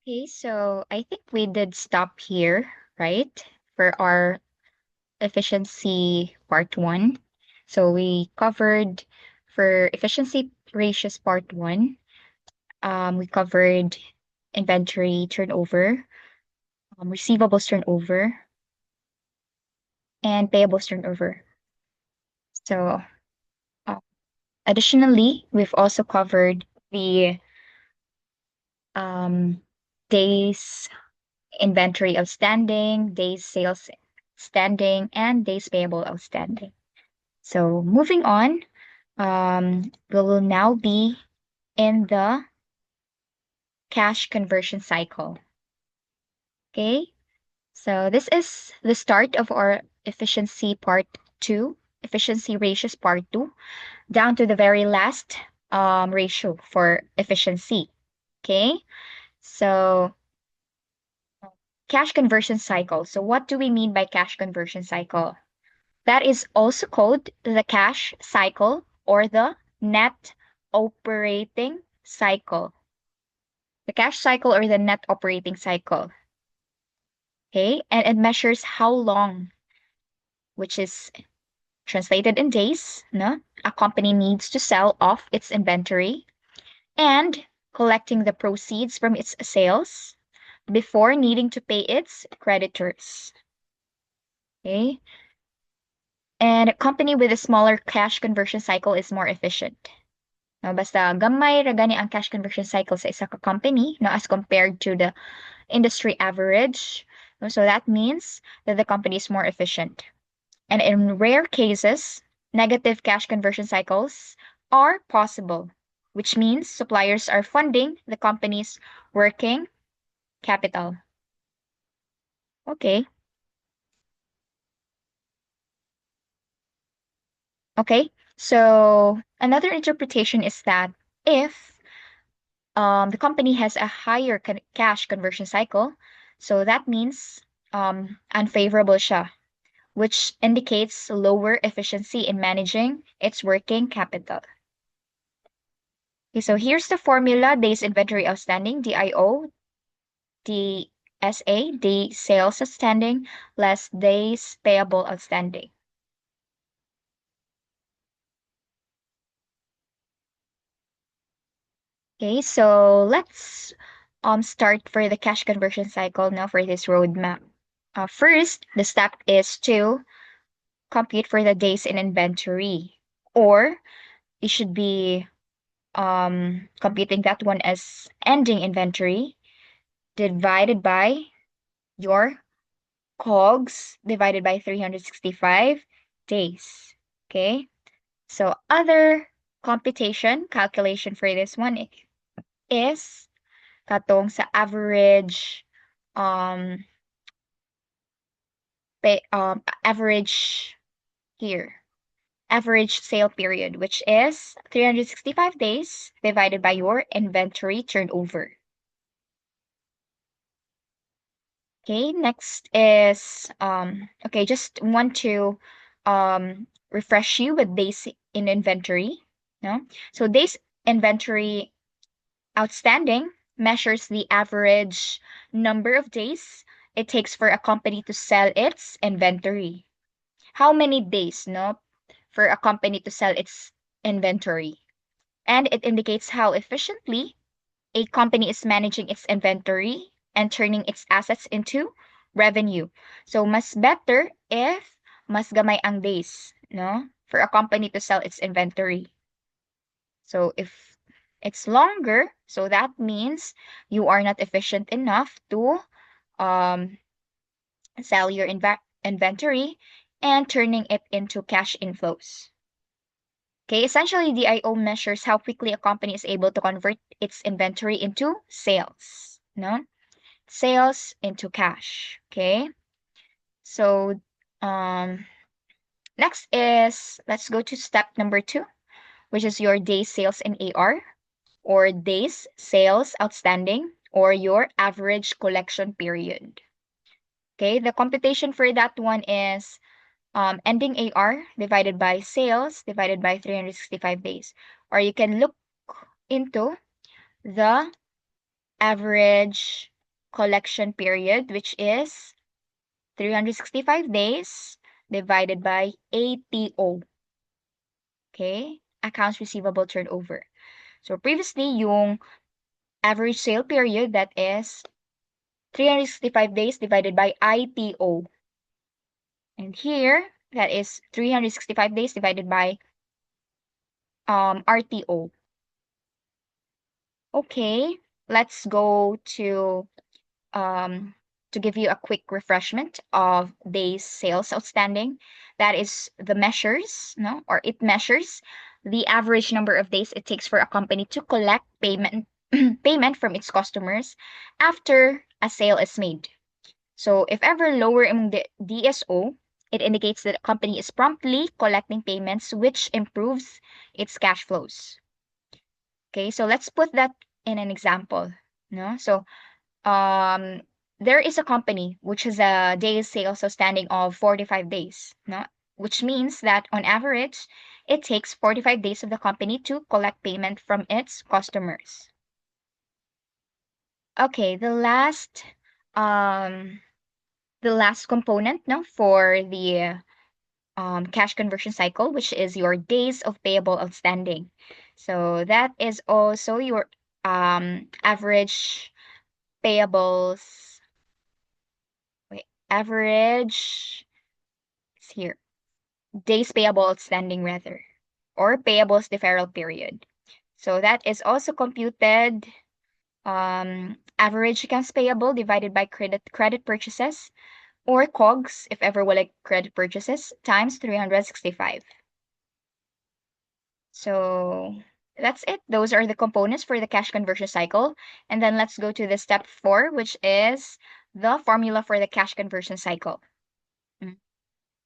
Okay, so I think we did stop here, right? For our efficiency part one. So we covered for efficiency ratios part one, we covered inventory turnover, receivables turnover, and payables turnover. So uh, additionally, we've also covered the um, days inventory outstanding, days sales standing, and days payable outstanding. So moving on, we will now be in the cash conversion cycle. Okay, so this is the start of our efficiency part two, efficiency ratios part two, down to the very last ratio for efficiency. Okay, so cash conversion cycle. So what do we mean by cash conversion cycle? That is also called the cash cycle or the net operating cycle. The cash cycle or the net operating cycle. Okay, and it measures how long, which is translated in days, no? A company needs to sell off its inventory and collecting the proceeds from its sales before needing to pay its creditors. Okay, and a company with a smaller cash conversion cycle is more efficient. No, basta gamay ra gani ang cash conversion cycle sa isa ka company, no, as compared to the industry average. No, so that means that the company is more efficient. And in rare cases, negative cash conversion cycles are possible, which means suppliers are funding the company's working capital. Okay. Okay. So another interpretation is that if the company has a higher cash conversion cycle, so that means unfavorable siya, which indicates lower efficiency in managing its working capital. Okay, so here's the formula: days inventory outstanding, DIO, DSA, day sales outstanding, less days payable outstanding. Okay, so let's start for the cash conversion cycle now for this roadmap. First, the step is to compute for the days in inventory, or it should be computing that one as ending inventory divided by your COGS divided by 365 days. Okay, so other computation calculation for this one is katong sa average um average here, average sale period, which is 365 days divided by your inventory turnover. Okay, next is okay, just want to refresh you with days in inventory. No? So days inventory outstanding measures the average number of days it takes for a company to sell its inventory. How many days, no, for a company to sell its inventory? And it indicates how efficiently a company is managing its inventory and turning its assets into revenue. So mas better if mas gamay ang days, no, for a company to sell its inventory. So if it's longer, so that means you are not efficient enough to um, sell your inventory and turning it into cash inflows. Okay, essentially, DIO measures how quickly a company is able to convert its inventory into sales, no? Sales into cash. Okay, so next is let's go to step number two, which is your day sales in AR, or days sales outstanding, or your average collection period. Okay, the computation for that one is ending AR divided by sales divided by 365 days. Or you can look into the average collection period, which is 365 days divided by ATO. Okay? Accounts receivable turnover. So previously, yung average sale period, that is 365 days divided by ITO. And here, that is 365 days divided by RTO. Okay, let's go um, to give you a quick refreshment of days sales outstanding. That is the measures, no, or it measures the average number of days it takes for a company to collect payment from its customers after a sale is made. So if ever lower among the DSO, it indicates that a company is promptly collecting payments, which improves its cash flows. Okay, so let's put that in an example. No, so um, there is a company which has a days sales outstanding of 45 days. No, which means that on average, it takes 45 days of the company to collect payment from its customers. Okay, um the last component, no, for the cash conversion cycle, which is your days of payable outstanding. So that is also your average payables. Wait, average it's here. Days payable outstanding rather, or payables deferral period. So that is also computed average accounts payable divided by credit purchases, or COGS, if ever wala credit purchases, times 365. So that's it. Those are the components for the cash conversion cycle. And then let's go to the step 4, which is the formula for the cash conversion cycle.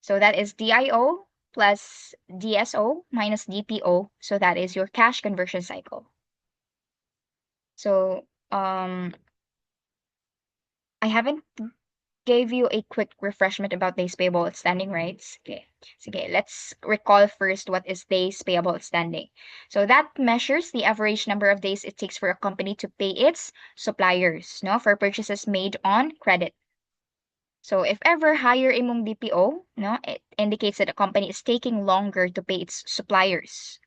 So that is DIO plus DSO minus DPO. So that is your cash conversion cycle. So I haven't gave you a quick refreshment about days payable outstanding, right? Okay. Okay, let's recall first what is days payable outstanding. So that measures the average number of days it takes for a company to pay its suppliers, no, for purchases made on credit. So if ever higher imong DPO, no, it indicates that a company is taking longer to pay its suppliers,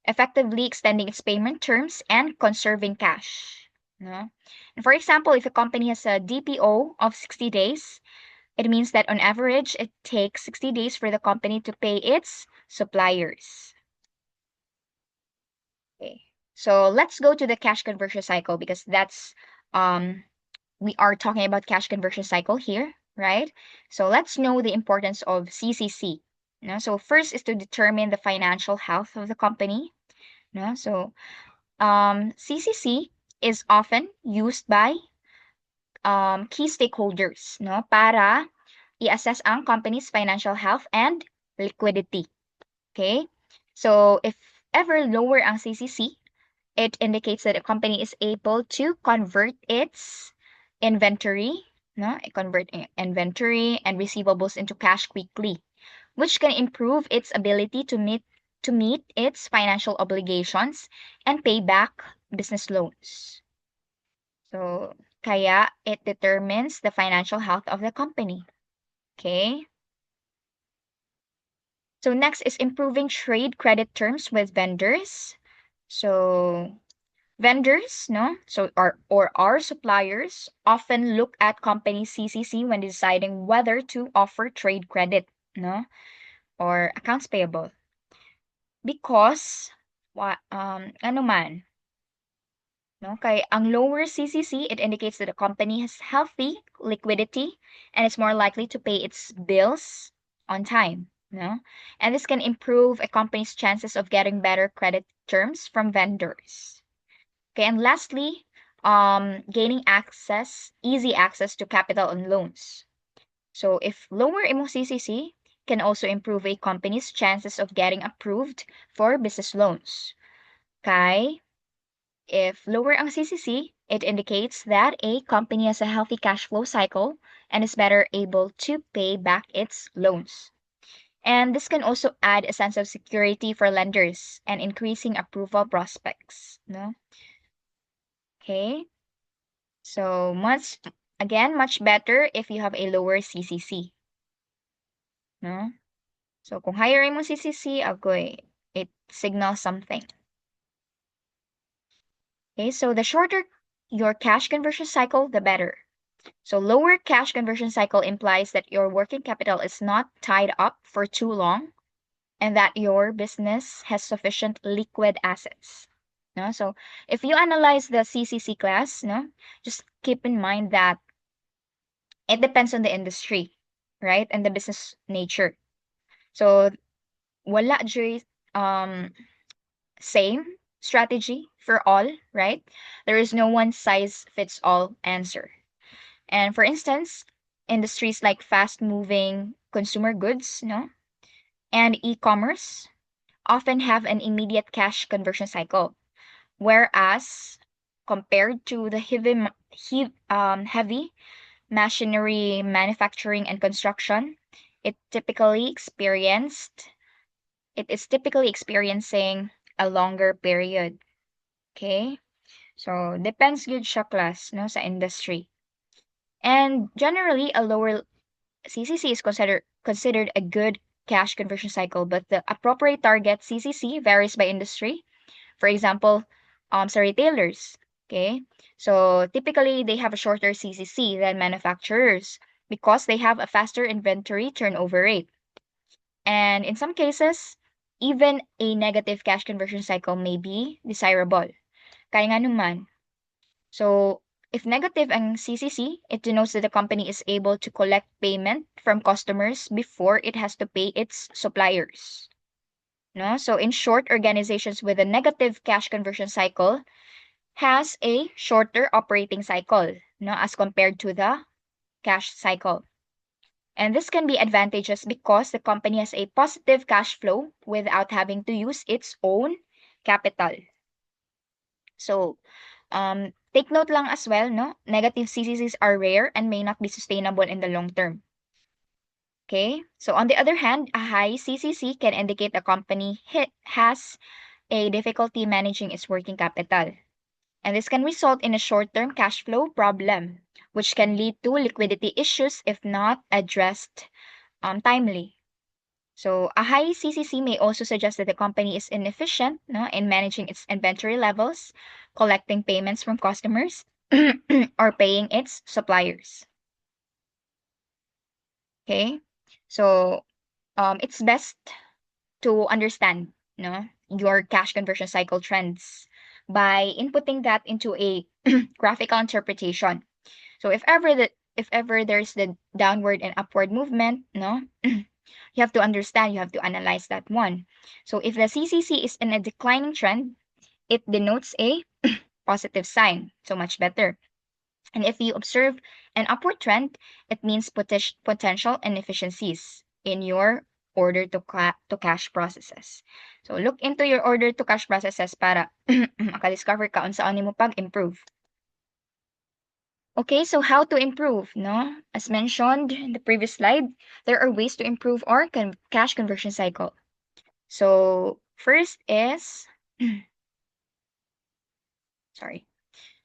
effectively extending its payment terms and conserving cash. No? And for example, if a company has a DPO of 60 days, it means that on average, it takes 60 days for the company to pay its suppliers. Okay. So let's go to the cash conversion cycle, because that's we are talking about cash conversion cycle here, right? So let's know the importance of CCC. No? So first is to determine the financial health of the company. No? So CCC is often used by key stakeholders, no, para i-assess ang company's financial health and liquidity. Okay? So if ever lower ang CCC, it indicates that a company is able to convert its inventory, no, convert inventory and receivables into cash quickly, which can improve its ability to meet its financial obligations and pay back business loans. So, kaya it determines the financial health of the company. Okay? So next is improving trade credit terms with vendors. So vendors, no? So our suppliers often look at company CCC when deciding whether to offer trade credit, no? Or accounts payable. Because ano man, no? Kay ang lower CCC, it indicates that a company has healthy liquidity and is more likely to pay its bills on time, no? And this can improve a company's chances of getting better credit terms from vendors. Okay, and lastly, gaining easy access to capital and loans. So if lower imong CCC can also improve a company's chances of getting approved for business loans. Kay if lower ang CCC, it indicates that a company has a healthy cash flow cycle and is better able to pay back its loans. And this can also add a sense of security for lenders and increasing approval prospects. No? Okay. So Again, much better if you have a lower CCC. No? So, kung higher mo CCC, agoy, it signals something. Okay, so the shorter your cash conversion cycle, the better. So lower cash conversion cycle implies that your working capital is not tied up for too long and that your business has sufficient liquid assets. No? So if you analyze the CCC class, no, just keep in mind that it depends on the industry, right? And the business nature. So wala joy same strategy for all, right? There is no one size fits all answer. And for instance, industries like fast moving consumer goods, no, and e-commerce often have an immediate cash conversion cycle, whereas compared to the heavy machinery manufacturing and construction, it is typically experiencing a longer period. Okay? So depends good siya class no sa industry. And generally a lower CCC is considered a good cash conversion cycle, but the appropriate target CCC varies by industry. For example, sa retailers, okay? So typically they have a shorter CCC than manufacturers because they have a faster inventory turnover rate. And in some cases, even a negative cash conversion cycle may be desirable. Kaya nga naman, so, if negative ang CCC, it denotes that the company is able to collect payment from customers before it has to pay its suppliers. No? So, in short, organizations with a negative cash conversion cycle has a shorter operating cycle, no, as compared to the cash cycle. And this can be advantageous because the company has a positive cash flow without having to use its own capital. So, take note lang as well, no? Negative CCCs are rare and may not be sustainable in the long term. Okay? So on the other hand, a high CCC can indicate a company has a difficulty managing its working capital. And this can result in a short-term cash flow problem, which can lead to liquidity issues if not addressed timely. So a high CCC may also suggest that the company is inefficient, no, in managing its inventory levels, collecting payments from customers, or paying its suppliers. Okay? So it's best to understand, no, your cash conversion cycle trends by inputting that into a graphical interpretation. So if ever there's the downward and upward movement, no, you have to understand, you have to analyze that one. So if the CCC is in a declining trend, it denotes a positive sign. So much better. And if you observe an upward trend, it means potential inefficiencies in your order to cash processes. So look into your order to cash processes para makadiscover ka unsa mo pag-improve. Okay, so how to improve, no? As mentioned in the previous slide, there are ways to improve our cash conversion cycle. So first is, sorry.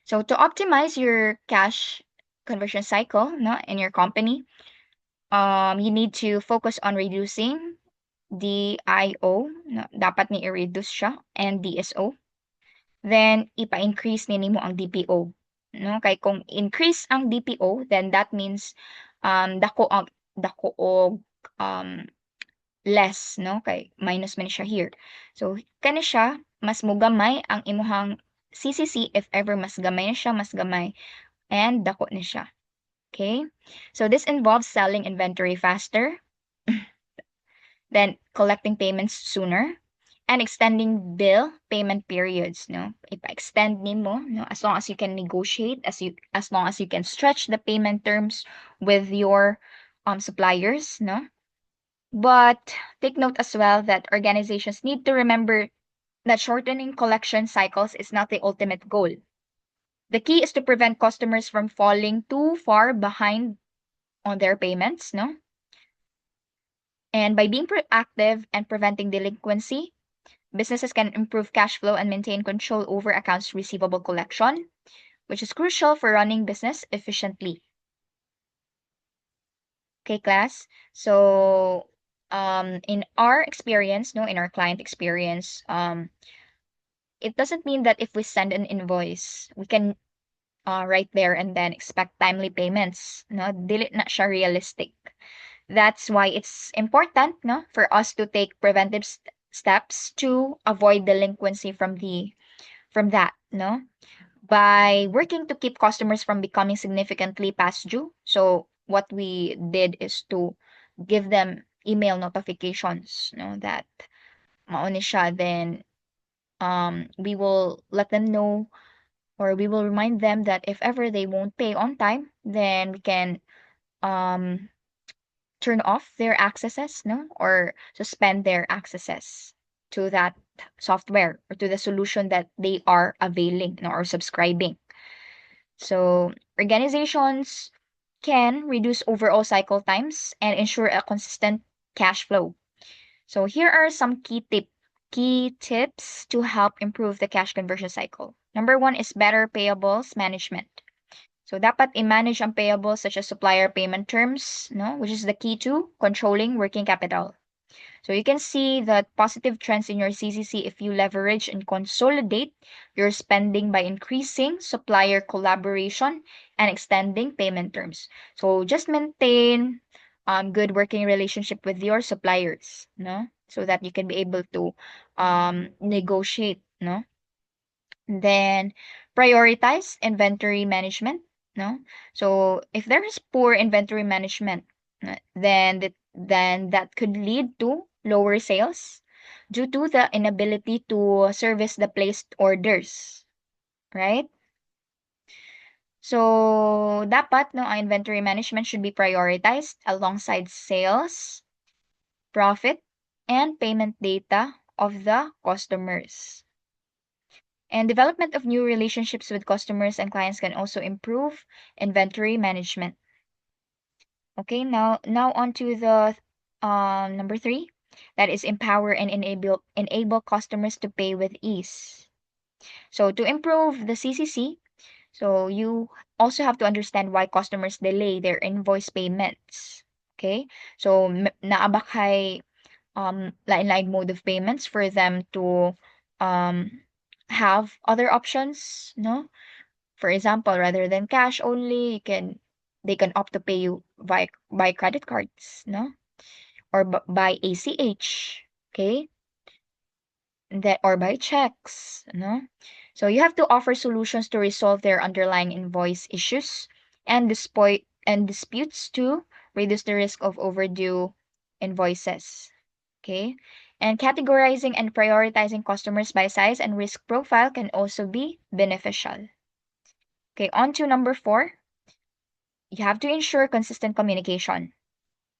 So to optimize your cash conversion cycle, no, in your company, you need to focus on reducing DIO, no, dapat ni i-reduce siya, and DSO. Then ipa-increase nimo ang DPO. No, kay kung increase ang DPO, then that means dako og less, no, kay minus man siya here. So kani siya mas mugamay ang imuhang CCC if ever mas gamay na siya, mas gamay and dako na siya. Okay? So this involves selling inventory faster, then collecting payments sooner, and extending bill payment periods, no? Ipa-extend nimo, no, as long as you can negotiate, as long as you can stretch the payment terms with your suppliers, no? But take note as well that organizations need to remember that shortening collection cycles is not the ultimate goal. The key is to prevent customers from falling too far behind on their payments, no? And by being proactive and preventing delinquency, businesses can improve cash flow and maintain control over accounts receivable collection, which is crucial for running business efficiently. Okay, class. So, in our experience, no, in our client experience, it doesn't mean that if we send an invoice, we can right there and then expect timely payments. No, dili na siya realistic. That's why it's important, no, for us to take preventive steps to avoid delinquency from that, no, by working to keep customers from becoming significantly past due. So what we did is to give them email notifications, no, that mauni siya. Then we will let them know, or we will remind them that if ever they won't pay on time, then we can um turn off their accesses, no, or suspend their accesses to that software or to the solution that they are availing, no, or subscribing. So organizations can reduce overall cycle times and ensure a consistent cash flow. So here are some key tips to help improve the cash conversion cycle. Number one is better payables management. So dapat i-manage ang payables such as supplier payment terms, no, which is the key to controlling working capital. So you can see the positive trends in your CCC if you leverage and consolidate your spending by increasing supplier collaboration and extending payment terms. So just maintain good working relationship with your suppliers, no? So that you can be able to negotiate, no? Then prioritize inventory management, no? So if there is poor inventory management, then that could lead to lower sales due to the inability to service the placed orders, right? So dapat, no, ang inventory management should be prioritized alongside sales, profit, and payment data of the customers. And development of new relationships with customers and clients can also improve inventory management. Okay, now on to the number three, that is empower and enable customers to pay with ease. So to improve the CCC, so you also have to understand why customers delay their invoice payments. Okay, so naabakay lain-lain mode of payments for them to um have other options, no? For example, rather than cash only, they can opt to pay you by credit cards, no? Or by ACH, okay? That or by checks, no? So you have to offer solutions to resolve their underlying invoice issues and disputes to reduce the risk of overdue invoices. Okay? And categorizing and prioritizing customers by size and risk profile can also be beneficial. Okay, on to number four. You have to ensure consistent communication.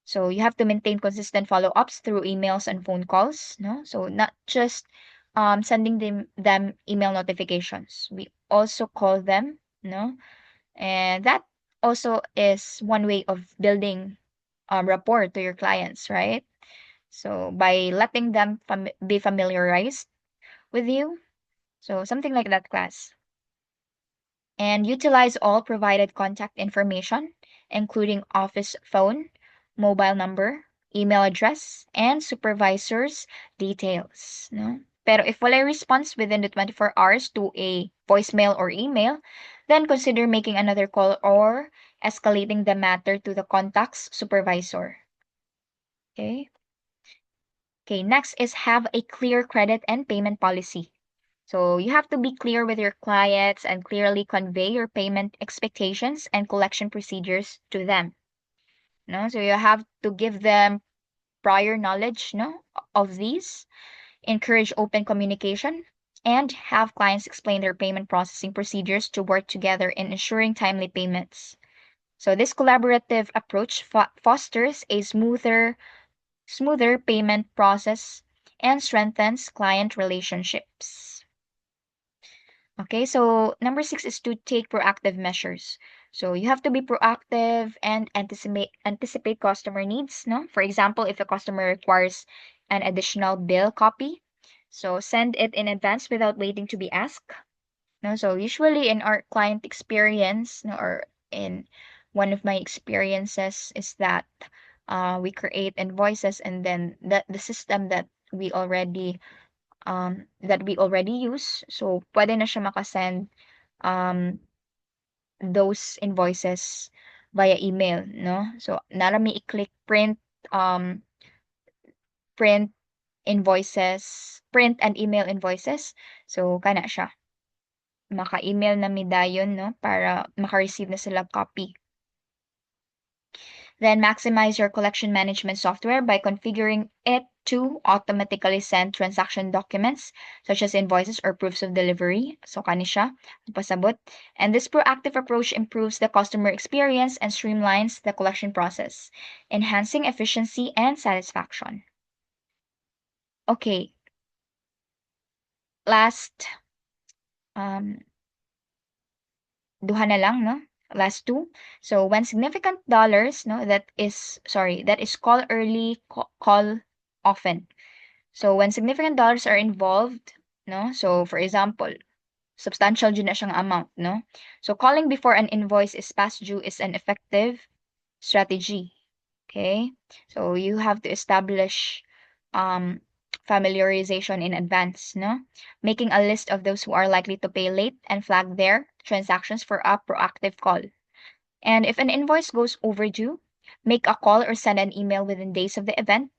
So you have to maintain consistent follow-ups through emails and phone calls, no? So not just sending them email notifications. We also call them, no? And that also is one way of building rapport to your clients, right? So by letting them be familiarized with you. So something like that, class. And utilize all provided contact information, including office phone, mobile number, email address, and supervisor's details. No? Pero if wala response within the 24 hours to a voicemail or email, then consider making another call or escalating the matter to the contact's supervisor. Okay? Okay, next is have a clear credit and payment policy. So you have to be clear with your clients and clearly convey your payment expectations and collection procedures to them. No, so you have to give them prior knowledge, no, of these, encourage open communication, and have clients explain their payment processing procedures to work together in ensuring timely payments. So this collaborative approach fosters a smoother payment process and strengthens client relationships. Okay, so number six is to take proactive measures. So you have to be proactive and anticipate customer needs, no? For example, if a customer requires an additional bill copy, so send it in advance without waiting to be asked. No, so usually in our client experience, no, or in one of my experiences is that we create invoices, and then the system that we already use, so pwede na siya makasend um those invoices via email, no? So nara mi i-click um print print and email invoices. So kana siya, maka-email na mi dayon, no, para maka-receive na sila copy. Then maximize your collection management software by configuring it to automatically send transaction documents such as invoices or proofs of delivery. So kani siya, pasabot. And this proactive approach improves the customer experience and streamlines the collection process, enhancing efficiency and satisfaction. Okay, last um duha na lang, no? Last two. So when significant dollars, no, that is call early, call often. So when significant dollars are involved, no? So for example, substantial due na siyang amount, no? So calling before an invoice is past due is an effective strategy. Okay? So you have to establish um familiarization in advance, no? Making a list of those who are likely to pay late and flag their transactions for a proactive call. And if an invoice goes overdue, make a call or send an email within days of the event,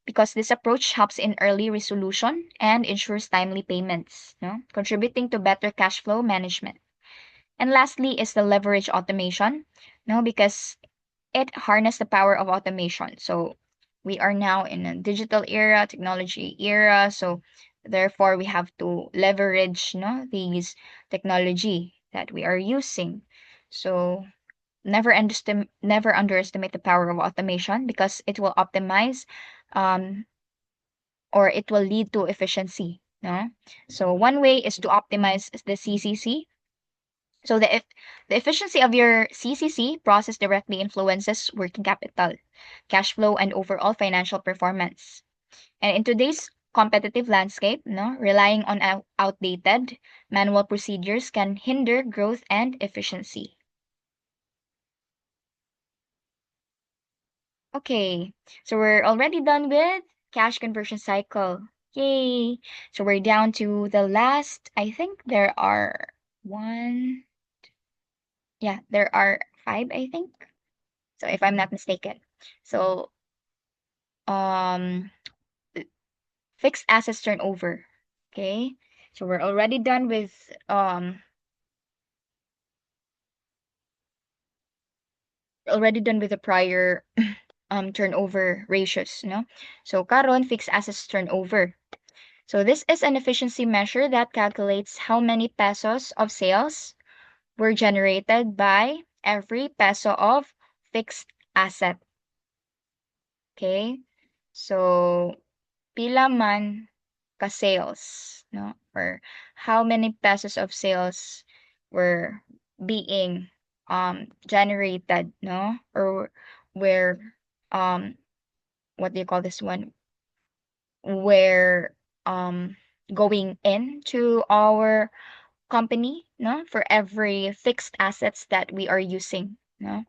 because this approach helps in early resolution and ensures timely payments, no? Contributing to better cash flow management. And lastly is the leverage automation, no? Because it harness the power of automation. So we are now in a digital era, technology era. So therefore, we have to leverage, no, these technology that we are using. So never underestimate the power of automation, because it will optimize um, or it will lead to efficiency. No? So one way is to optimize the CCC. So the efficiency of your CCC process directly influences working capital, cash flow, and overall financial performance. And in today's competitive landscape, no, relying on outdated manual procedures can hinder growth and efficiency. Okay, so we're already done with cash conversion cycle. Yay! So we're down to the last, I think there are one, yeah, there are five, I think. So if I'm not mistaken. So um fixed assets turnover. Okay. So we're already done with the prior turnover ratios, no? So karon fixed assets turnover. So this is an efficiency measure that calculates how many pesos of sales were generated by every peso of fixed asset. Okay? So pila man ka sales, no? Or how many pesos of sales were being generated, no? Or were um what do you call this one? Were um going into our company, no? For every fixed assets that we are using, no?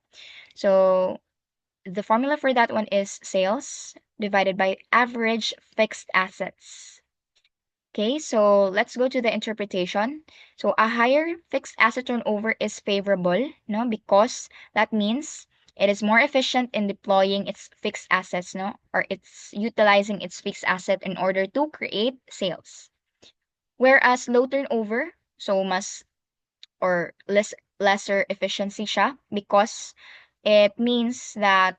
So the formula for that one is sales divided by average fixed assets. Okay, so let's go to the interpretation. So a higher fixed asset turnover is favorable, no, because that means it is more efficient in deploying its fixed assets, no, or it's utilizing its fixed asset in order to create sales. Whereas low turnover, so mas or lesser efficiency siya, because it means that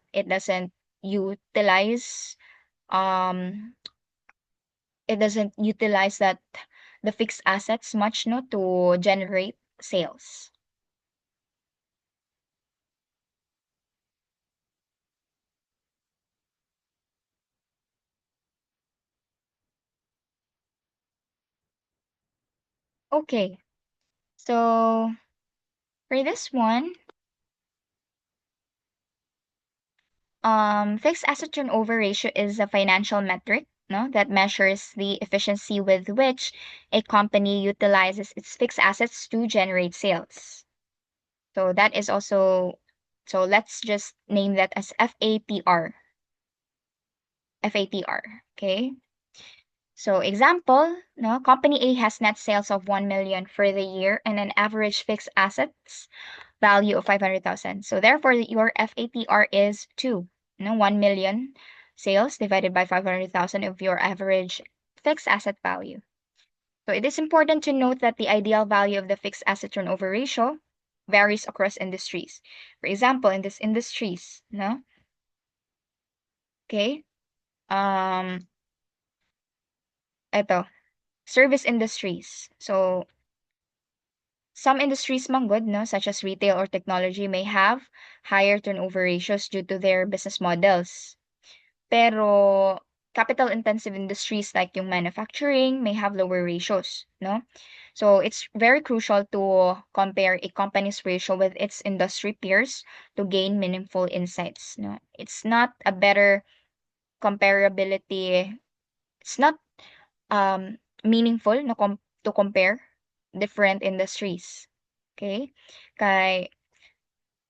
um it doesn't utilize that the fixed assets much, no, to generate sales. Okay, so for this one, fixed asset turnover ratio is a financial metric, no, that measures the efficiency with which a company utilizes its fixed assets to generate sales. So that is also So let's just name that as FATR. FATR. Okay. So example, no, company A has net sales of 1 million for the year and an average fixed assets value of 500,000. So therefore, your FATR is 2. 1 million sales divided by 500,000 of your average fixed asset value. So it is important to note that the ideal value of the fixed asset turnover ratio varies across industries. For example, in these industries, no? Okay? Um, Ito, service industries. So some industries man good, no, such as retail or technology may have higher turnover ratios due to their business models. Pero capital intensive industries like yung manufacturing may have lower ratios, no? So it's very crucial to compare a company's ratio with its industry peers to gain meaningful insights, no? It's not a better comparability. It's not meaningful no to compare different industries. Okay? Kay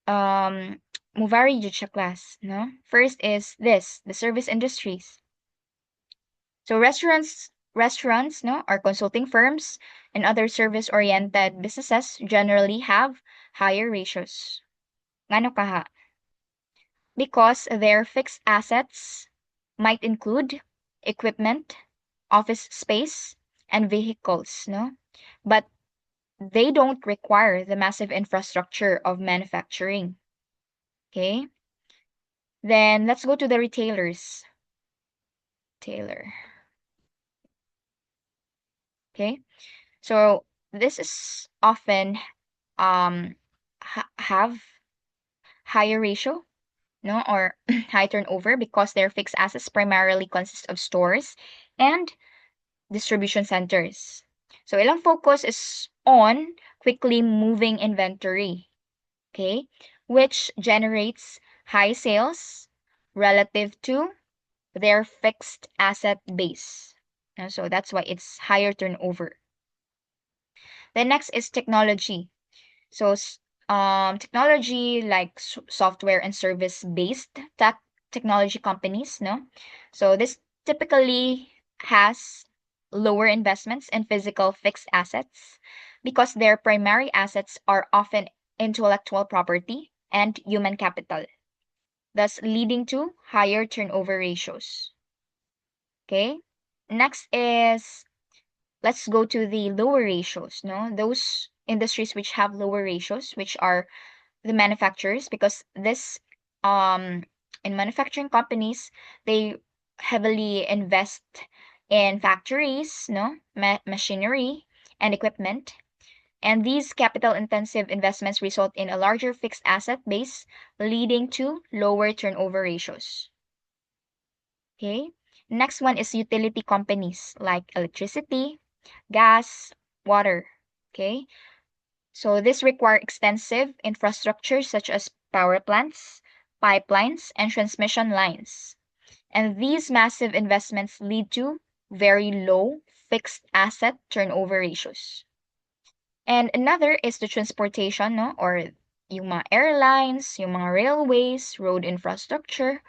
Movari jud siya class, no? First is this, the service industries. So restaurants, no, or consulting firms and other service-oriented businesses generally have higher ratios. Ngano kaha? Because their fixed assets might include equipment, office space, and vehicles, no? But they don't require the massive infrastructure of manufacturing. Okay? Then let's go to the retailers. Taylor. Okay? So this is often have higher ratio, no, or high turnover because their fixed assets primarily consist of stores and distribution centers. So ilang focus is on quickly moving inventory, okay, which generates high sales relative to their fixed asset base. So that's why it's higher turnover. The next is technology. So technology like software and service based technology companies, no? So this typically has lower investments in physical fixed assets because their primary assets are often intellectual property and human capital, thus leading to higher turnover ratios. Okay? Next is let's go to the lower ratios, no? Those industries which have lower ratios, which are the manufacturers, because this in manufacturing companies, they heavily invest in factories, no? Machinery and equipment. And these capital intensive investments result in a larger fixed asset base, leading to lower turnover ratios. Okay? Next one is utility companies like electricity, gas, water. Okay? So this require extensive infrastructure such as power plants, pipelines, and transmission lines. And these massive investments lead to very low fixed asset turnover ratios. And another is the transportation, no? Or yung mga airlines, yung mga railways, road infrastructure,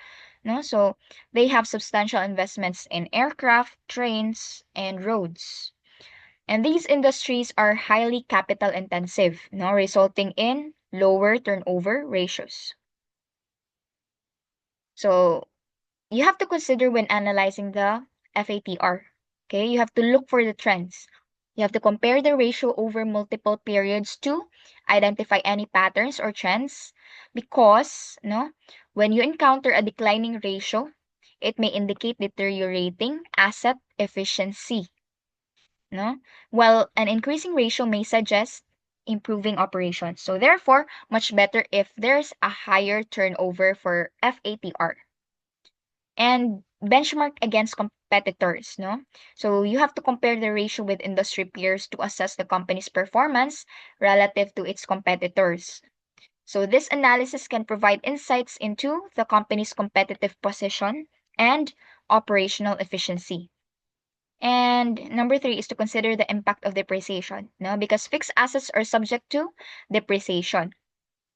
no? So they have substantial investments in aircraft, trains, and roads. And these industries are highly capital intensive, no, resulting in lower turnover ratios. So you have to consider when analyzing the FATR. Okay, you have to look for the trends. You have to compare the ratio over multiple periods to identify any patterns or trends because, no, when you encounter a declining ratio, it may indicate deteriorating asset efficiency, no? While an increasing ratio may suggest improving operations. So therefore, much better if there's a higher turnover for FATR. And benchmark against competitors, no? So you have to compare the ratio with industry peers to assess the company's performance relative to its competitors. So this analysis can provide insights into the company's competitive position and operational efficiency. And number three is to consider the impact of depreciation, no? Because fixed assets are subject to depreciation.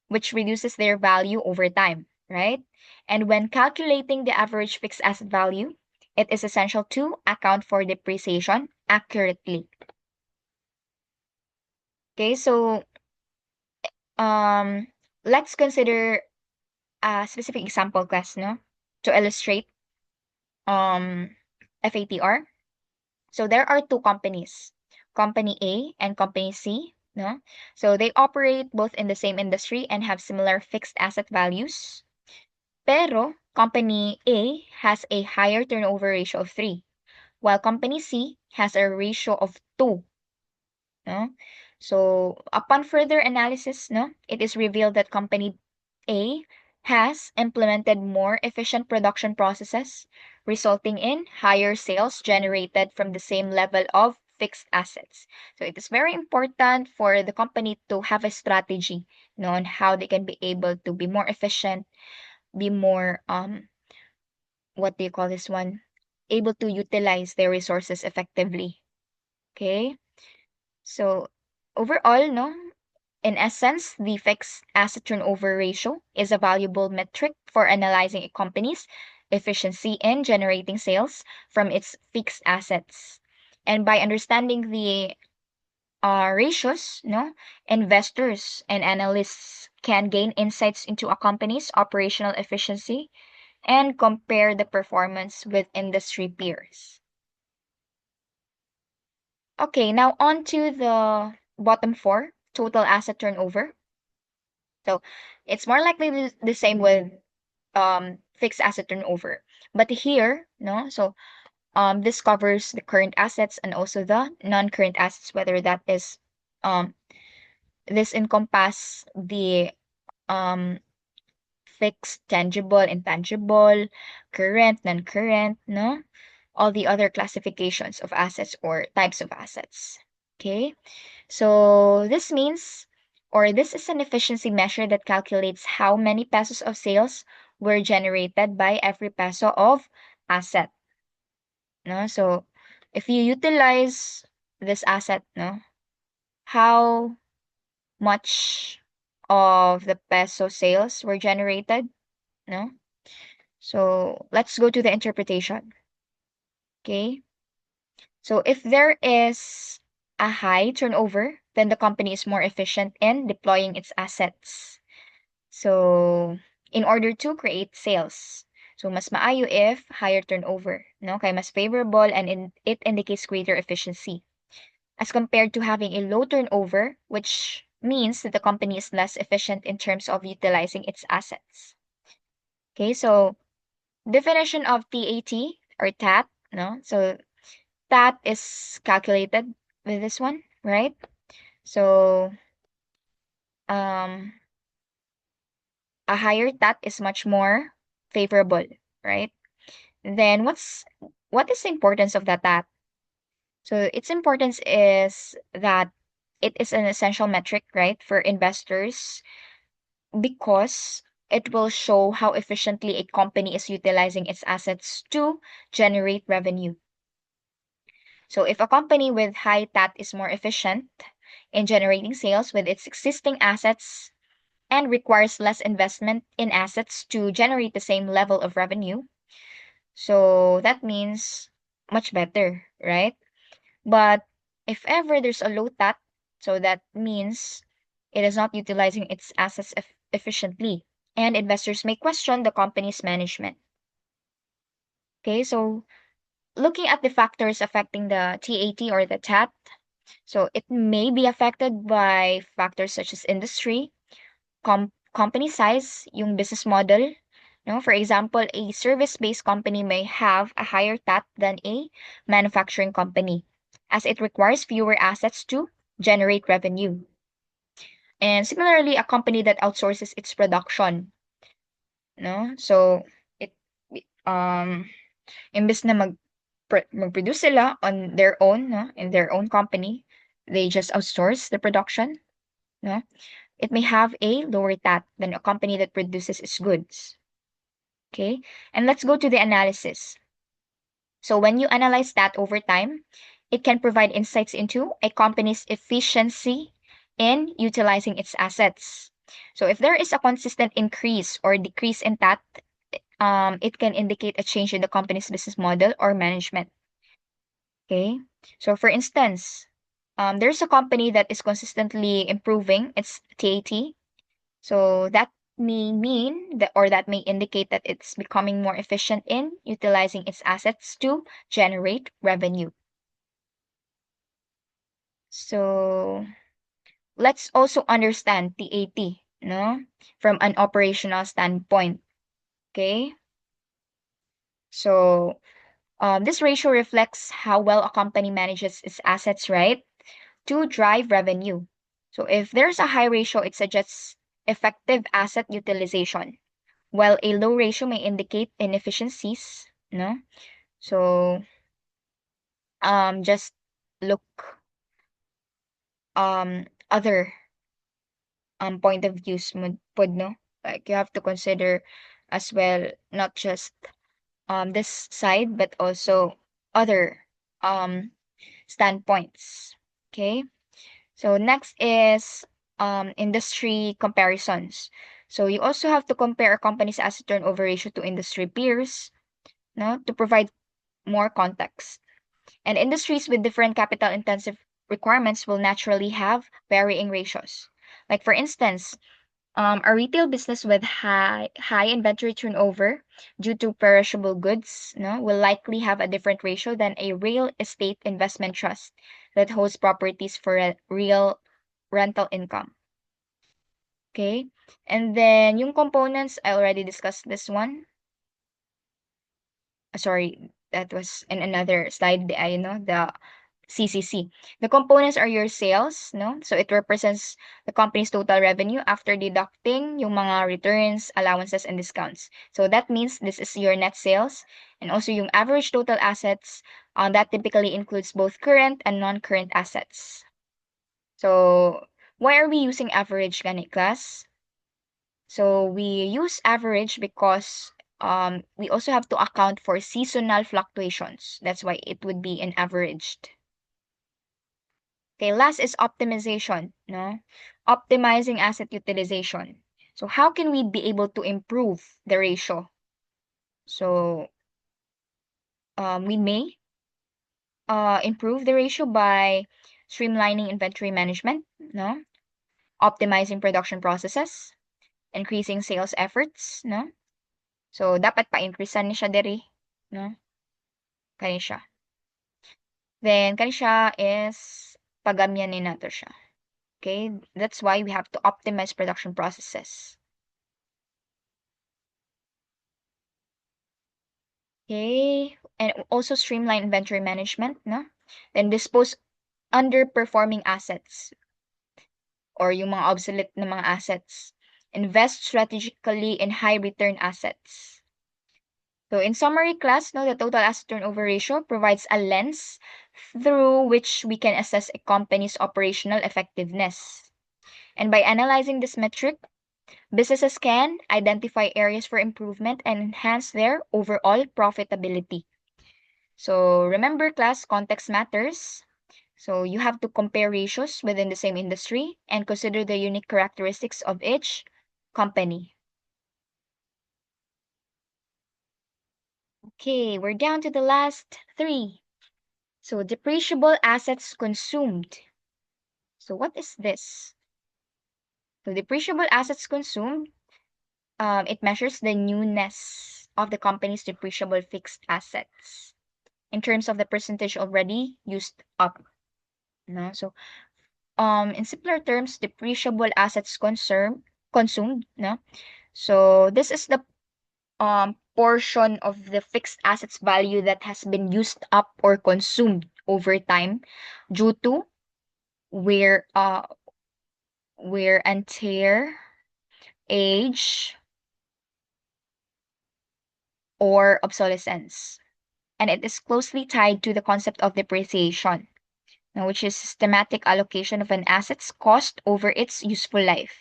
which reduces their value over time, right? And when calculating the average fixed asset value, it is essential to account for depreciation accurately. Okay, so um, let's consider a specific example class, no, to illustrate um FATR. So there are two companies, Company A and Company C, no? So they operate both in the same industry and have similar fixed asset values. Pero Company A has a higher turnover ratio of 3, while Company C has a ratio of 2, no? So upon further analysis, no, it is revealed that Company A has implemented more efficient production processes, resulting in higher sales generated from the same level of fixed assets. So it is very important for the company to have a strategy, on how they can be able to be more efficient, be more what do you call this one? Able to utilize their resources effectively. Okay? So overall, no, in essence, the fixed asset turnover ratio is a valuable metric for analyzing a company's efficiency in generating sales from its fixed assets. And by understanding the ratios, no, investors and analysts can gain insights into a company's operational efficiency and compare the performance with industry peers. Okay, now on to the bottom four, total asset turnover. So it's more likely the same with fixed asset turnover. But here, no, so this covers the current assets and also the non-current assets, whether that is um this encompass the um fixed, tangible, intangible, current, non-current, no? All the other classifications of assets or types of assets. Okay? So this means, or this is an efficiency measure that calculates how many pesos of sales were generated by every peso of asset. No? So if you utilize this asset, no, how much of the peso sales were generated? No? So let's go to the interpretation. Okay. So if there is a high turnover, then the company is more efficient in deploying its assets. So in order to create sales. So mas maayo if higher turnover, no? Kaya mas favorable and it indicates greater efficiency. As compared to having a low turnover, which means that the company is less efficient in terms of utilizing its assets. Okay, so definition of TAT or TAT, no? So TAT is calculated with this one, right? So um a higher TAT is much more favorable, right? Then what is the importance of the TAT? So its importance is that it is an essential metric, right, for investors because it will show how efficiently a company is utilizing its assets to generate revenue. So if a company with high TAT is more efficient in generating sales with its existing assets and requires less investment in assets to generate the same level of revenue, so that means much better, right? But if ever there's a low TAT, so that means it is not utilizing its assets efficiently, and investors may question the company's management. Okay, so looking at the factors affecting the TAT or the TAT, so it may be affected by factors such as industry, company size, yung business model. No, for example, a service-based company may have a higher TAT than a manufacturing company, as it requires fewer assets to generate revenue. And similarly, a company that outsources its production, no? So it imbes na mag-produce sila on their own, no, in their own company, they just outsource the production, no? It may have a lower TAT than a company that produces its goods. Okay, and let's go to the analysis. So when you analyze that over time, it can provide insights into a company's efficiency in utilizing its assets. So if there is a consistent increase or decrease in that, it can indicate a change in the company's business model or management. Okay. So for instance, there's a company that is consistently improving its TAT. So that may mean that, or that may indicate that it's becoming more efficient in utilizing its assets to generate revenue. So let's also understand TAT, no, from an operational standpoint. Okay. So this ratio reflects how well a company manages its assets, right, to drive revenue. So if there's a high ratio, it suggests effective asset utilization, while a low ratio may indicate inefficiencies, no? So just look other point of views mo pod, no? Like you have to consider as well not just this side but also other um standpoints. Okay? So next is industry comparisons. So you also have to compare a company's asset turnover ratio to industry peers, no, to provide more context. And industries with different capital intensive requirements will naturally have varying ratios. Like for instance, a retail business with high inventory turnover due to perishable goods, no, will likely have a different ratio than a real estate investment trust that holds properties for a real rental income. Okay? And then yung components, I already discussed this one. Sorry, that was in another slide, the CCC. The components are your sales, no? So it represents the company's total revenue after deducting yung mga returns, allowances, and discounts. So that means this is your net sales. And also yung average total assets, that typically includes both current and non-current assets. So why are we using average, gani class? So we use average because we also have to account for seasonal fluctuations. That's why it would be an averaged. Okay, last is optimization, no? Optimizing asset utilization. So how can we be able to improve the ratio? So we may improve the ratio by streamlining inventory management, no? Optimizing production processes, increasing sales efforts, no? So dapat pa-increasean ni siya diri, no? Kani siya. Then kani siya is pagamyanin nato siya. Okay? That's why we have to optimize production processes. Okay? And also streamline inventory management, no? Then dispose underperforming assets or yung mga obsolete na mga assets. Invest strategically in high return assets. So in summary class, no, the total asset turnover ratio provides a lens through which we can assess a company's operational effectiveness. And by analyzing this metric, businesses can identify areas for improvement and enhance their overall profitability. So remember class, context matters. So you have to compare ratios within the same industry and consider the unique characteristics of each company. Okay, we're down to the last three. So depreciable assets consumed. So what is this? So depreciable assets consumed, it measures the newness of the company's depreciable fixed assets in terms of the percentage already used up. No? So in simpler terms, depreciable assets consumed, no? So this is the portion of the fixed assets value that has been used up or consumed over time due to wear wear and tear, age, or obsolescence. And it is closely tied to the concept of depreciation, which is systematic allocation of an asset's cost over its useful life.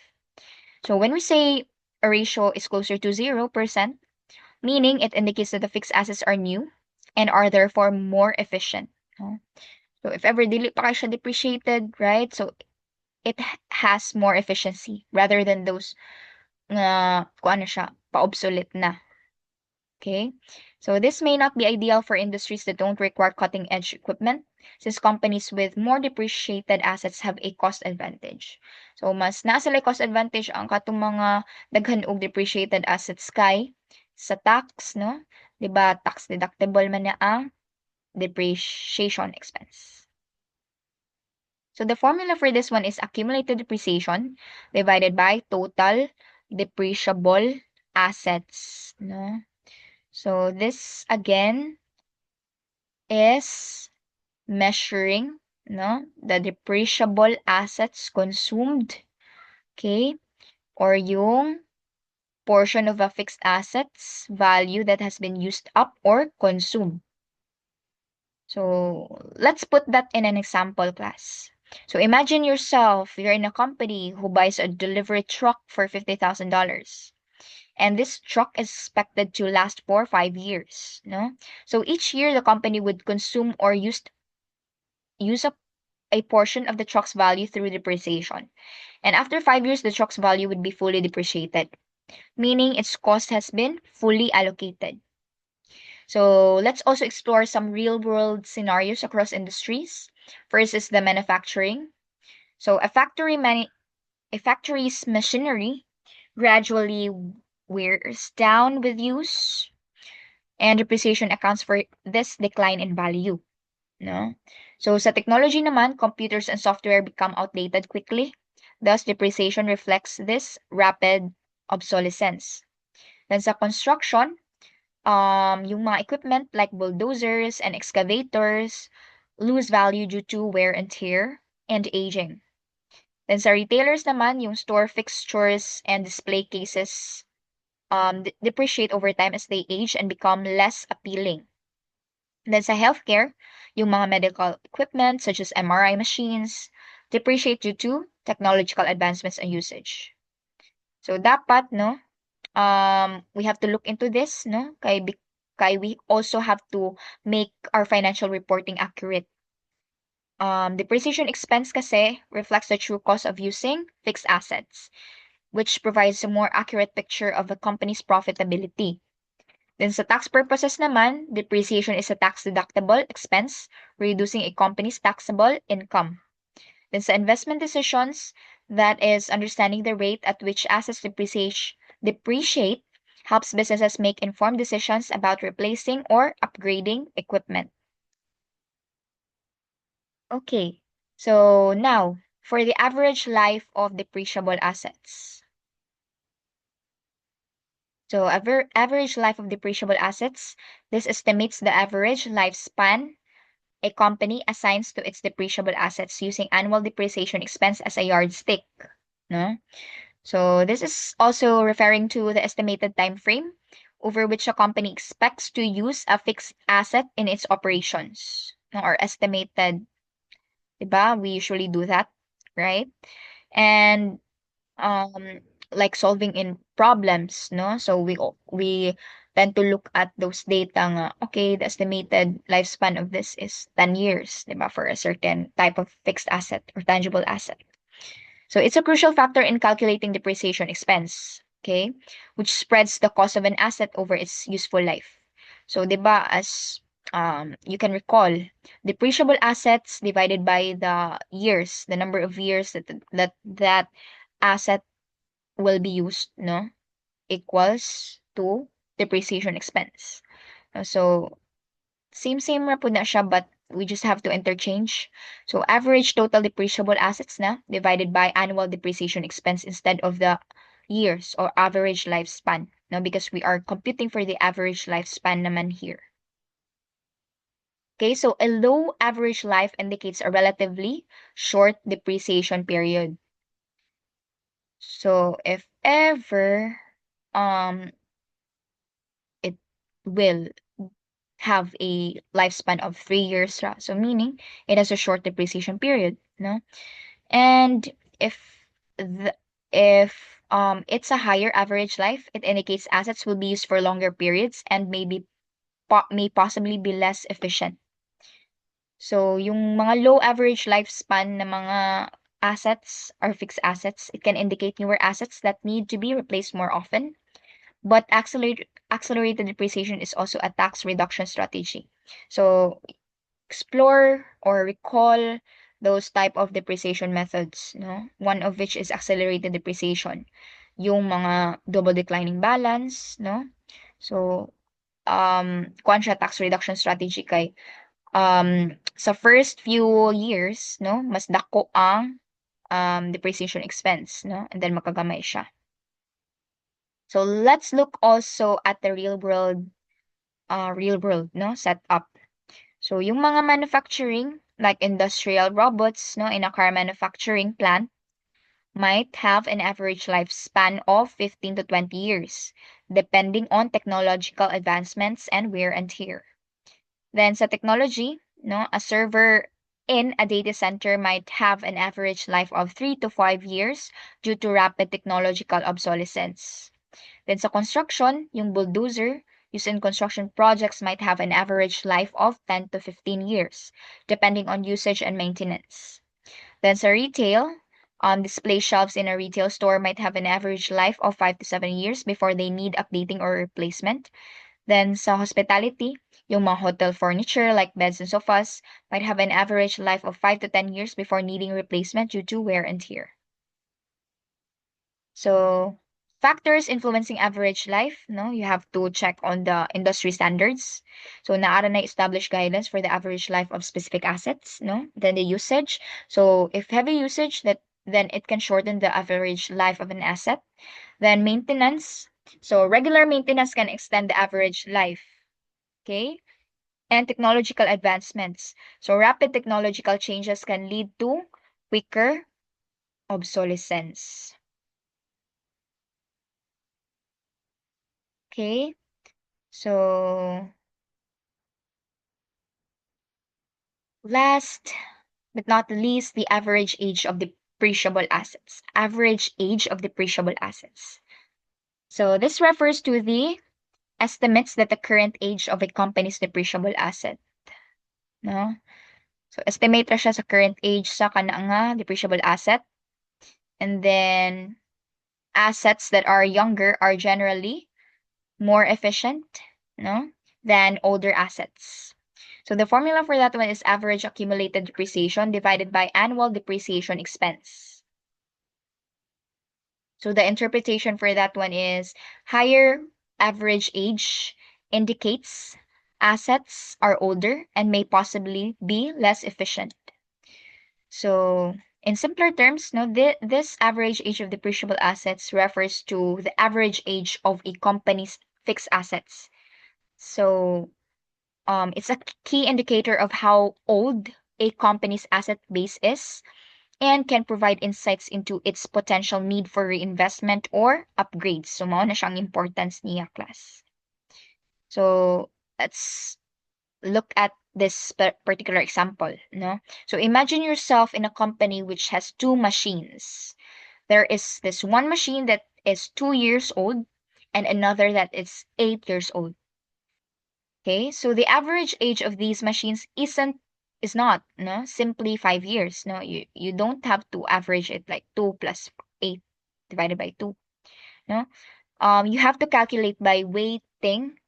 So when we say a ratio is closer to 0%, meaning it indicates that the fixed assets are new and are therefore more efficient. No? So if ever dili pa kayo siya depreciated, right? So has more efficiency rather than those na kung ano siya, pa-obsolete na. Okay? So this may not be ideal for industries that don't require cutting-edge equipment, since companies with more depreciated assets have a cost advantage. So mas naa sila cost advantage ang katong mga daghan og depreciated assets kay sa tax, no? 'Di ba tax deductible man na ang depreciation expense. So the formula for this one is accumulated depreciation divided by total depreciable assets, no? So this again is measuring, no, the depreciable assets consumed, okay? Or yung portion of a fixed assets value that has been used up or consumed. So let's put that in an example class. So imagine yourself, you're in a company who buys a delivery truck for $50,000. And this truck is expected to last for 5 years, no? So each year the company would consume or use up a portion of the truck's value through depreciation. And after 5 years, the truck's value would be fully depreciated, meaning its cost has been fully allocated. So let's also explore some real world scenarios across industries. First is the manufacturing. So a factory's machinery gradually wears down with use, and depreciation accounts for this decline in value, no? So sa technology naman, computers and software become outdated quickly. Thus, depreciation reflects this rapid obsolescence. Then sa construction, yung mga equipment like bulldozers and excavators lose value due to wear and tear and aging. Then sa retailers naman, yung store fixtures and display cases depreciate over time as they age and become less appealing. Then sa healthcare, yung mga medical equipment such as MRI machines depreciate due to technological advancements and usage. So dapat, no, we have to look into this, no, kay we also have to make our financial reporting accurate. Depreciation expense kasi reflects the true cost of using fixed assets, which provides a more accurate picture of a company's profitability. Then sa tax purposes naman, depreciation is a tax-deductible expense, reducing a company's taxable income. Then sa investment decisions, that is understanding the rate at which assets depreciate helps businesses make informed decisions about replacing or upgrading equipment. Okay, so now for the average life of depreciable assets. So average life of depreciable assets, this estimates the average lifespan a company assigns to its depreciable assets using annual depreciation expense as a yardstick, no? So this is also referring to the estimated time frame over which a company expects to use a fixed asset in its operations, no? Or estimated, diba? We usually do that, right? And um like solving in problems, no? So we tend to look at those data nga, okay, the estimated lifespan of this is 10 years, diba, for a certain type of fixed asset or tangible asset. So it's a crucial factor in calculating depreciation expense, okay, which spreads the cost of an asset over its useful life. So, diba, as you can recall, depreciable assets divided by the years, the number of years that asset will be used, no, equals to depreciation expense. So, same ra po na siya, but we just have to interchange. So, average total depreciable assets na divided by annual depreciation expense instead of the years or average lifespan, no, because we are computing for the average lifespan naman here. Okay, so a low average life indicates a relatively short depreciation period. So, if ever it will have a lifespan of 3 years, so meaning it has a short depreciation period, no? And if the if it's a higher average life, it indicates assets will be used for longer periods and may possibly be less efficient. So yung mga low average lifespan na mga assets or fixed assets. It can indicate newer assets that need to be replaced more often. But accelerated depreciation is also a tax reduction strategy. So explore or recall those type of depreciation methods, no? One of which is accelerated depreciation. Yung mga double declining balance, no? So, kuan siya tax reduction strategy kay sa first few years, no, mas dako ang depreciation expense, no? And then makagamay siya. So let's look also at the real world, no, setup. So yung mga manufacturing, like industrial robots, no, in a car manufacturing plant, might have an average lifespan of 15 to 20 years, depending on technological advancements and wear and tear. Then sa technology, no, a server in a data center might have an average life of 3 to 5 years due to rapid technological obsolescence. Then sa construction, yung bulldozer used in construction projects might have an average life of 10 to 15 years, depending on usage and maintenance. Then sa retail, display shelves in a retail store might have an average life of 5 to 7 years before they need updating or replacement. Then sa hospitality, yung mga hotel furniture like beds and sofas might have an average life of 5 to 10 years before needing replacement due to wear and tear. So, factors influencing average life, no, you have to check on the industry standards. So, naara na established guidance for the average life of specific assets, no? Then the usage. So, if heavy usage, then it can shorten the average life of an asset. Then maintenance. So, regular maintenance can extend the average life. Okay? And technological advancements. So, rapid technological changes can lead to quicker obsolescence. Okay? So, last but not least, the average age of depreciable assets. Average age of depreciable assets. So, this refers to the estimates that the current age of a company's depreciable asset. No? So, estimate ra siya sa current age sa kana nga depreciable asset. And then, assets that are younger are generally more efficient, no, than older assets. So the formula for that one is average accumulated depreciation divided by annual depreciation expense. So the interpretation for that one is higher average age indicates assets are older and may possibly be less efficient. So in simpler terms, no, this average age of depreciable assets refers to the average age of a company's fixed assets. So it's a key indicator of how old a company's asset base is and can provide insights into its potential need for reinvestment or upgrades. So, mao na siyang importance niya, class. So, let's look at this particular example, no? So, imagine yourself in a company which has two machines. There is this one machine that is 2 years old and another that is 8 years old. Okay, so the average age of these machines is not no simply 5 years. No, you don't have to average it like 2 plus 8 divided by 2. No, you have to calculate by weighting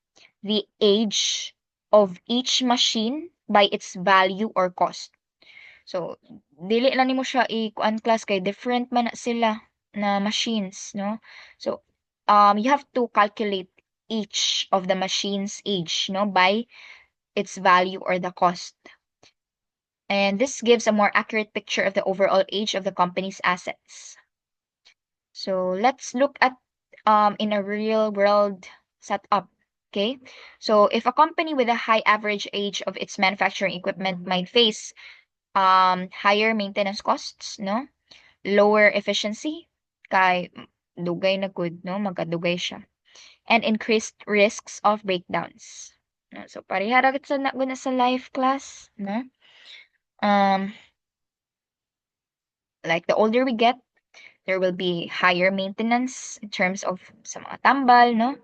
the age of each machine by its value or cost. So dili lang nimo siya i-kuan class kay different man na sila na machines, no? So you have to calculate each of the machine's age, no, by its value or the cost. And this gives a more accurate picture of the overall age of the company's assets. So let's look at in a real world setup. Okay. So if a company with a high average age of its manufacturing equipment might face higher maintenance costs, no? Lower efficiency, kay dugay na good, no? Magkadugay siya. And increased risks of breakdowns. No? So pareha ra gid sa na guna sa life class, no? Um, like the older we get, there will be higher maintenance in terms of sa mga tambal, no?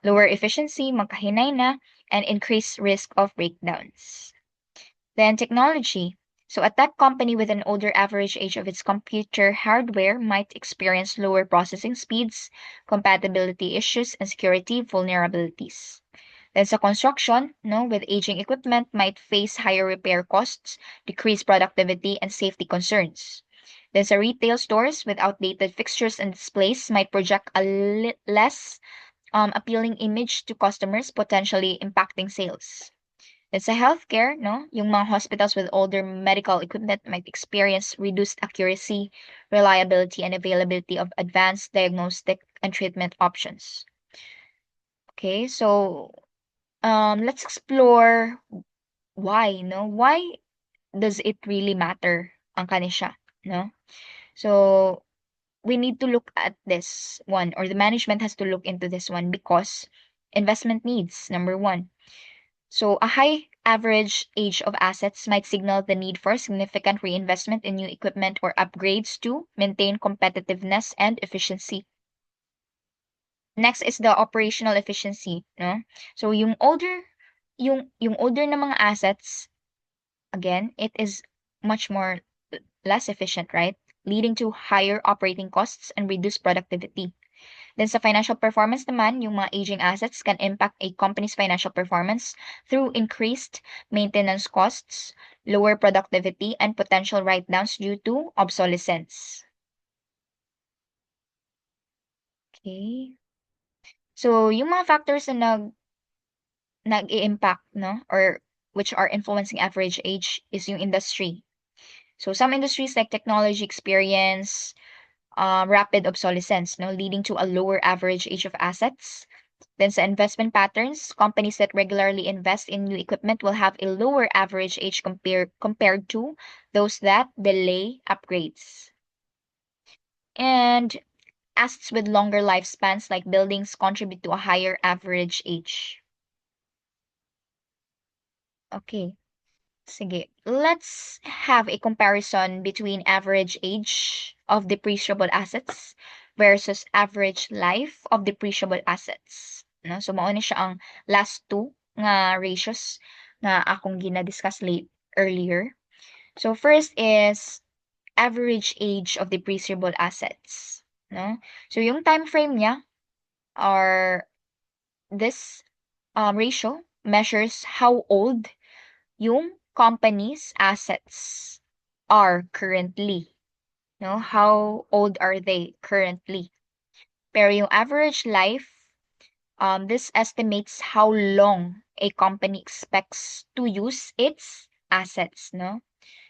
Lower efficiency, magkahinay na, and increased risk of breakdowns. Then technology. So a tech company with an older average age of its computer hardware might experience lower processing speeds, compatibility issues, and security vulnerabilities. Then sa construction, no, with aging equipment might face higher repair costs, decreased productivity, and safety concerns. Then sa retail stores with outdated fixtures and displays might project a less appealing image to customers, potentially impacting sales. Then sa healthcare, no, yung mga hospitals with older medical equipment might experience reduced accuracy, reliability, and availability of advanced diagnostic and treatment options. Okay, so let's explore why, no? Why does it really matter ang kanisya, no? So we need to look at this one, or the management has to look into this one because investment needs, number one. So a high average age of assets might signal the need for significant reinvestment in new equipment or upgrades to maintain competitiveness and efficiency. Next is the operational efficiency, no? So yung older na mga assets, again, it is much more less efficient, right? Leading to higher operating costs and reduced productivity. Then sa financial performance naman, yung mga aging assets can impact a company's financial performance through increased maintenance costs, lower productivity, and potential write-downs due to obsolescence. Okay. So, yung mga factors na nag-i-impact, no, or which are influencing average age is yung industry. So, some industries like technology experience rapid obsolescence, no, leading to a lower average age of assets. Then sa investment patterns, companies that regularly invest in new equipment will have a lower average age compared to those that delay upgrades. And assets with longer lifespans like buildings contribute to a higher average age. Okay. Sige. Let's have a comparison between average age of depreciable assets versus average life of depreciable assets. No? So, mao ni siya ang last two nga ratios na akong gina-discuss earlier. So, first is average age of depreciable assets. No? So, yung time frame niya or this ratio measures how old yung company's assets are currently. No? How old are they currently? Pero yung average life, this estimates how long a company expects to use its assets, no?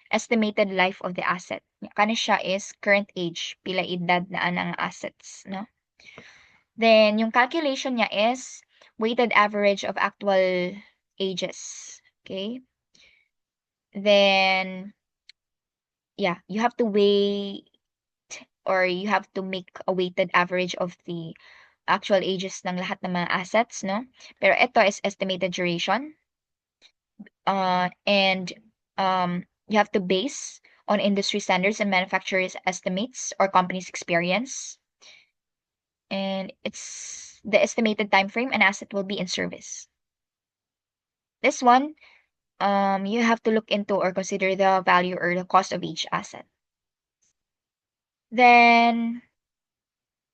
Estimated life of the asset. Kani siya is current age, pila edad na ang assets, no? Then, yung calculation niya is weighted average of actual ages. Okay? Then, yeah, you have to weigh or you have to make a weighted average of the actual ages ng lahat ng mga assets, no? Pero ito is estimated duration. And you have to base on industry standards and manufacturers' estimates or companies' experience. And it's the estimated time frame an asset will be in service. This one, you have to look into or consider the value or the cost of each asset. Then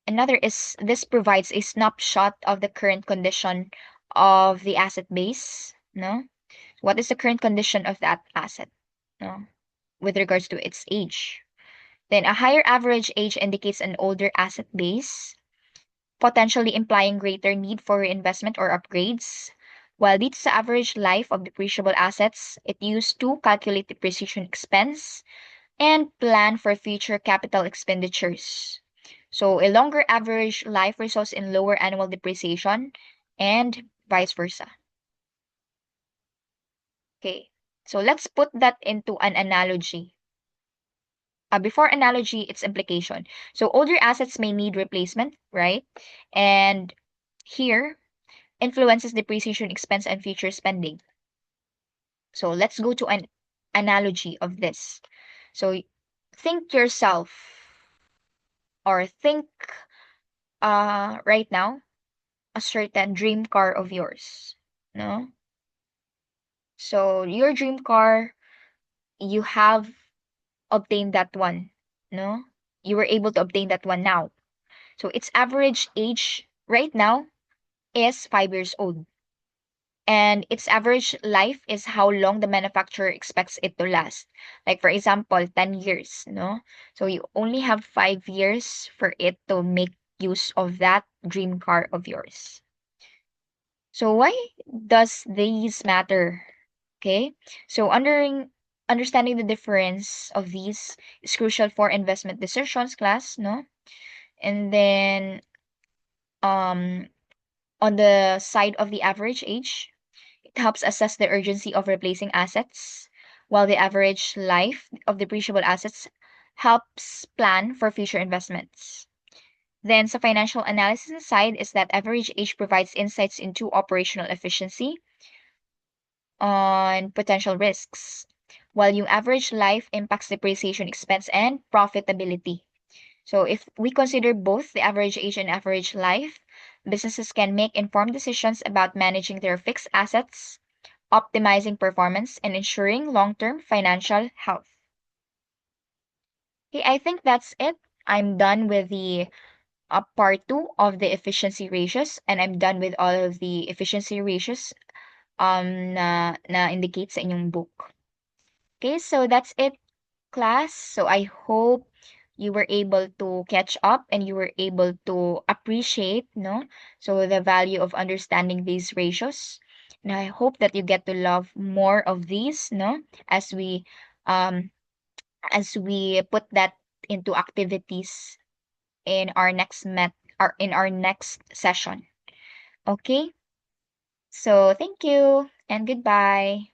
another is this provides a snapshot of the current condition of the asset base, no? What is the current condition of that asset, no? With regards to its age. Then a higher average age indicates an older asset base, potentially implying greater need for reinvestment or upgrades. While dito sa average life of depreciable assets, it used to calculate depreciation expense and plan for future capital expenditures. So, a longer average life results in lower annual depreciation and vice versa. Okay, so let's put that into an analogy. Before analogy, its implication. So, older assets may need replacement, right? And here, influences depreciation expense and future spending. So, let's go to an analogy of this. So, think yourself or think right now a certain dream car of yours, no? So your dream car you have obtained that one, no? You were able to obtain that one now. So its average age right now is 5 years old. And its average life is how long the manufacturer expects it to last. Like for example, 10 years, no? So you only have 5 years for it to make use of that dream car of yours. So why does these matter? Okay? So understanding the difference of these is crucial for investment decisions class, no? And then um on the side of the average age, it helps assess the urgency of replacing assets, while the average life of depreciable assets helps plan for future investments. Then, sa financial analysis side is that average age provides insights into operational efficiency on potential risks, while yung average life impacts depreciation expense and profitability. So if we consider both the average age and average life, businesses can make informed decisions about managing their fixed assets, optimizing performance, and ensuring long-term financial health. Okay, I think that's it. I'm done with the part two of the efficiency ratios, and I'm done with all of the efficiency ratios na indicate sa inyong book. Okay, so that's it, class. So I hope you were able to catch up and you were able to appreciate, no? So the value of understanding these ratios. And I hope that you get to love more of these, no? As we um as we put that into activities in our next met or in our next session. Okay? So thank you and goodbye.